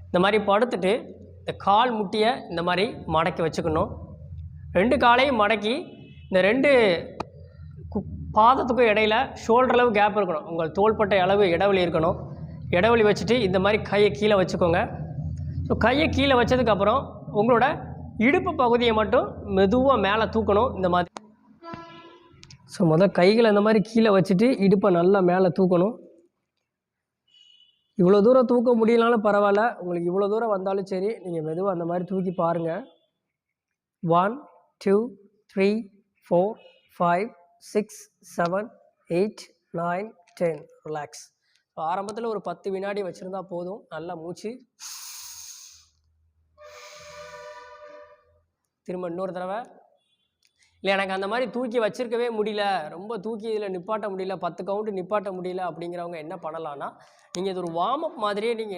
இந்த மாதிரி படுத்துட்டு இந்த கால் முட்டியை இந்த மாதிரி மடக்கி வச்சுக்கணும். 2 காலையும் மடக்கி இந்த 2 பாதத்துக்கும் இடையில ஷோல்டர் அளவு கேப் இருக்கணும். உங்கள் தோள்பட்டை அளவு இடைவெளி இருக்கணும். இடைவெளி வச்சுட்டு இந்த மாதிரி கையை கீழே வச்சுக்கோங்க. ஸோ கையை கீழே வச்சதுக்கப்புறம் உங்களோட இடுப்பு பகுதியை மட்டும் மெதுவாக மேலே தூக்கணும். இந்த மாதிரி ஸோ முதல் கைகளை இந்த மாதிரி கீழே வச்சுட்டு இடுப்பை நல்லா மேலே தூக்கணும். இவ்வளோ தூரம் தூக்க முடியலனாலும் பரவாயில்ல, உங்களுக்கு இவ்வளோ தூரம் வந்தாலும் சரி, நீங்கள் மெதுவாக அந்த மாதிரி தூக்கி பாருங்கள். 1 2 3 4 5 6 7 8 9 10 ரிலாக்ஸ். ஸோ ஆரம்பத்தில் ஒரு 10 வினாடி வச்சுருந்தா போதும். நல்லா மூச்சு. திரும்ப இன்னொரு தடவை. இல்லை எனக்கு அந்த மாதிரி தூக்கி வச்சிருக்கவே முடியல, ரொம்ப தூக்கி இதில் நிப்பாட்ட முடியல, 10 கவுண்ட் நிப்பாட்ட முடியல அப்படிங்கிறவங்க என்ன பண்ணலான்னா, நீங்கள் இது ஒரு வார்ம் அப் மாதிரியே நீங்கள் என்ன